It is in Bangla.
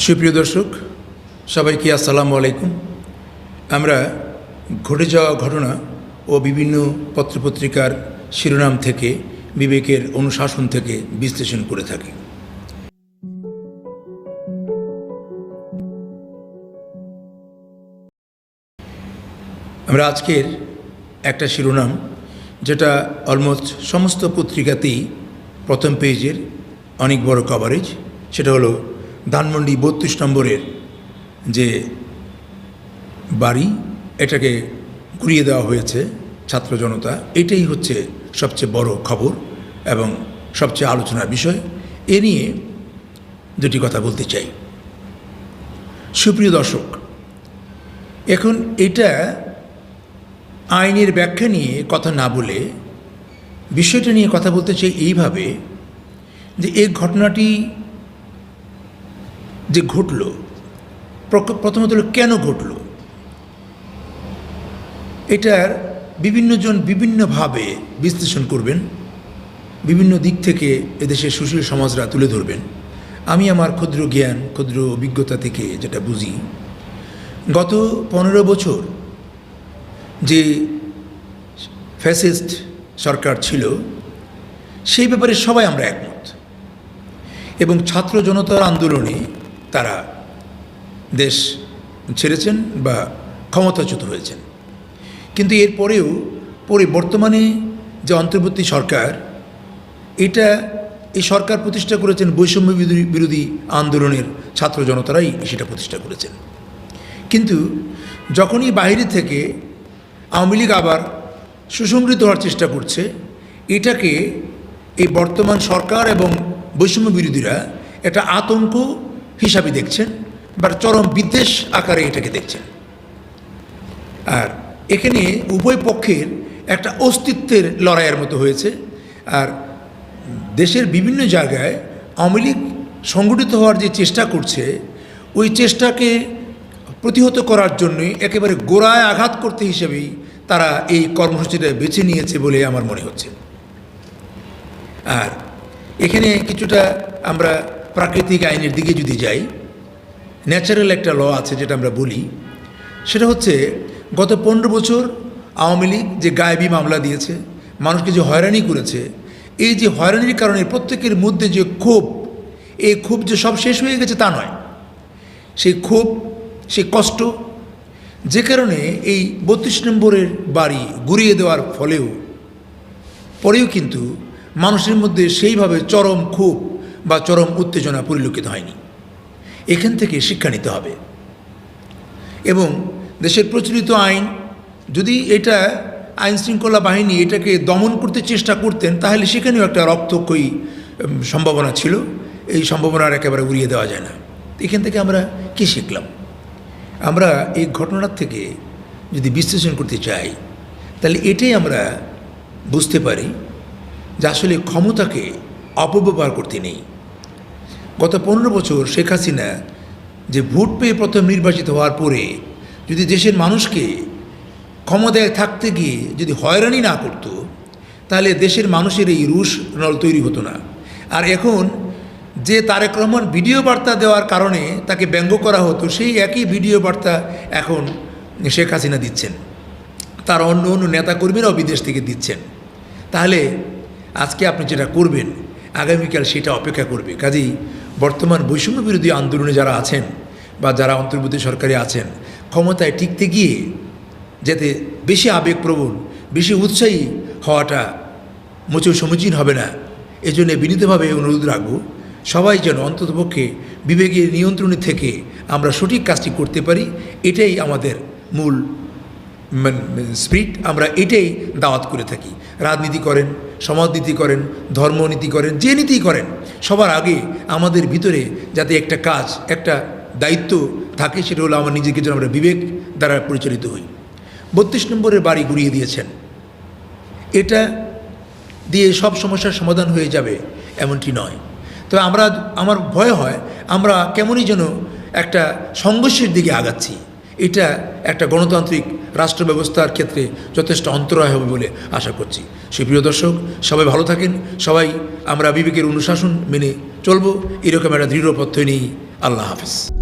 সুপ্রিয় দর্শক সবাইকে আসসালামু আলাইকুম। আমরা ঘটে যাওয়া ঘটনা ও বিভিন্ন পত্রপত্রিকার শিরোনাম থেকে বিবেকের অনুশাসন থেকে বিশ্লেষণ করে থাকি। আমরা আজকের একটা শিরোনাম যেটা অলমোস্ট সমস্ত পত্রিকাতেই প্রথম পেজের অনেক বড় কভারেজ, সেটা হলো ধানমন্ডি ৩২ নম্বরের যে বাড়ি, এটাকে ঘুরিয়ে দেওয়া হয়েছে ছাত্র জনতা। এটাই হচ্ছে সবচেয়ে বড় খবর এবং সবচেয়ে আলোচনার বিষয়। এ নিয়ে দুটি কথা বলতে চাই। সুপ্রিয় দর্শক, এখন এটা আইনের ব্যাখ্যা নিয়ে কথা না বলে বিষয়টা নিয়ে কথা বলতে চাই এইভাবে যে এই ঘটনাটি যে ঘটল, প্রথমত হলো কেন ঘটল। এটার বিভিন্নজন বিভিন্নভাবে বিশ্লেষণ করবেন, বিভিন্ন দিক থেকে এদেশের সুশীল সমাজরা তুলে ধরবেন। আমি আমার ক্ষুদ্র জ্ঞান, ক্ষুদ্র অভিজ্ঞতা থেকে যেটা বুঝি, গত 15 বছর যে ফ্যাসিস্ট সরকার ছিল সেই ব্যাপারে সবাই আমরা একমত, এবং ছাত্র জনতার আন্দোলনে তারা দেশ ছেড়েছেন বা ক্ষমতাচ্যুত হয়েছেন। কিন্তু এরপরেও বর্তমানে যে অন্তর্বর্তী সরকার, এই সরকার প্রতিষ্ঠা করেছেন বৈষম্য বিরোধী আন্দোলনের ছাত্র জনতারাই সেটা প্রতিষ্ঠা করেছেন। কিন্তু যখনই বাইরে থেকে আওয়ামী লীগ আবার সুসংগঠিত হওয়ার চেষ্টা করছে, এটাকে এই বর্তমান সরকার এবং বৈষম্য বিরোধীরা এটা আতঙ্ক হিসাবে দেখছেন বা চরম বিদ্বেষ আকারে এটাকে দেখছেন। আর এখানে উভয় পক্ষের একটা অস্তিত্বের লড়াইয়ের মতো হয়েছে। আর দেশের বিভিন্ন জায়গায় আওয়ামী লীগ সংগঠিত হওয়ার যে চেষ্টা করছে, ওই চেষ্টাকে প্রতিহত করার জন্যই একেবারে গোড়ায় আঘাত করতে হিসেবেই তারা এই কর্মসূচিটা বেছে নিয়েছে বলে আমার মনে হচ্ছে। আর এখানে কিছুটা আমরা প্রাকৃতিক আইনের দিকে যদি যাই, ন্যাচারাল একটা ল আছে যেটা আমরা বলি, সেটা হচ্ছে গত 15 বছর আওয়ামী লীগ যে গায়েবী মামলা দিয়েছে, মানুষকে যে হয়রানি করেছে, এই যে হয়রানির কারণে প্রত্যেকের মধ্যে যে ক্ষোভ, এই ক্ষোভ যে সব শেষ হয়ে গেছে তা নয়। সেই ক্ষোভ, সেই কষ্ট, যে কারণে এই 32 নম্বরের বাড়ি ঘুরিয়ে দেওয়ার পরেও কিন্তু মানুষের মধ্যে সেইভাবে চরম ক্ষোভ বা চরম উত্তেজনা পরিলক্ষিত হয়নি। এখান থেকে শিক্ষা নিতে হবে। এবং দেশের প্রচলিত আইন, যদি এটা আইন শৃঙ্খলা বাহিনী এটাকে দমন করতে চেষ্টা করতেন, তাহলে সেখানেও একটা রক্তক্ষয়ী সম্ভাবনা ছিল। এই সম্ভাবনার একেবারে উড়িয়ে দেওয়া যায় না। এখান থেকে আমরা কী শিখলাম? আমরা এই ঘটনার থেকে যদি বিশ্লেষণ করতে চাই, তাহলে এটাই আমরা বুঝতে পারি যে আসলে ক্ষমতাকে অপব্যবহার করতে নেই। গত 15 বছর শেখ হাসিনা যে ভোট পেয়ে প্রথম নির্বাচিত হওয়ার পরে যদি দেশের মানুষকে ক্ষমতায় থাকতে গিয়ে যদি হয়রানি না করত, তাহলে দেশের মানুষের এই রুশ নল তৈরি হতো না। আর এখন যে তারেক রহমান ভিডিও বার্তা দেওয়ার কারণে তাকে ব্যঙ্গ করা হতো, সেই একই ভিডিও বার্তা এখন শেখ হাসিনা দিচ্ছেন, তার অন্য নেতাকর্মীরাও বিদেশ থেকে দিচ্ছেন। তাহলে আজকে আপনি যেটা করবেন, আগামীকাল সেটা অপেক্ষা করবে। কাজেই বর্তমান বৈষম্য বিরোধী আন্দোলনে যারা আছেন বা যারা অন্তর্বর্তী সরকারে আছেন, ক্ষমতায় টিকতে গিয়ে যাতে বেশি আবেগপ্রবণ, বেশি উৎসাহী হওয়াটা মোটেও সমীচীন হবে না। এজন্য বিনীতভাবে অনুরোধ রাখব, সবাই যেন অন্ততপক্ষে বিবেকের নিয়ন্ত্রণে থেকে আমরা সঠিক কাজটি করতে পারি। এটাই আমাদের মূল স্পিরিট। আমরা এটাই দাওয়াত করে থাকি। রাজনীতি করেন, সমাজনীতি করেন, ধর্মনীতি করেন, যে নীতি করেন, সবার আগে আমাদের ভিতরে যাতে একটা কাজ, একটা দায়িত্ব থাকে, সেটা হলো আমার নিজেকে যেন আমরা বিবেক দ্বারা পরিচালিত হই। 32 নম্বরের বাড়ি ঘুরিয়ে দিয়েছেন, এটা দিয়ে সব সমস্যার সমাধান হয়ে যাবে এমনটি নয়। তবে আমার ভয় হয় আমরা কেমনই যেন একটা সংঘর্ষের দিকে আগাচ্ছি। এটা একটা গণতান্ত্রিক রাষ্ট্র ব্যবস্থার ক্ষেত্রে যথেষ্ট অন্তরায় হবে বলে আশা করছি। সুপ্রিয় দর্শক, সবাই ভালো থাকেন। সবাই আমরা বিবেকের অনুশাসন মেনে চলব, এরকম একটা দৃঢ় পথ্য নিয়েই আল্লাহ হাফেজ।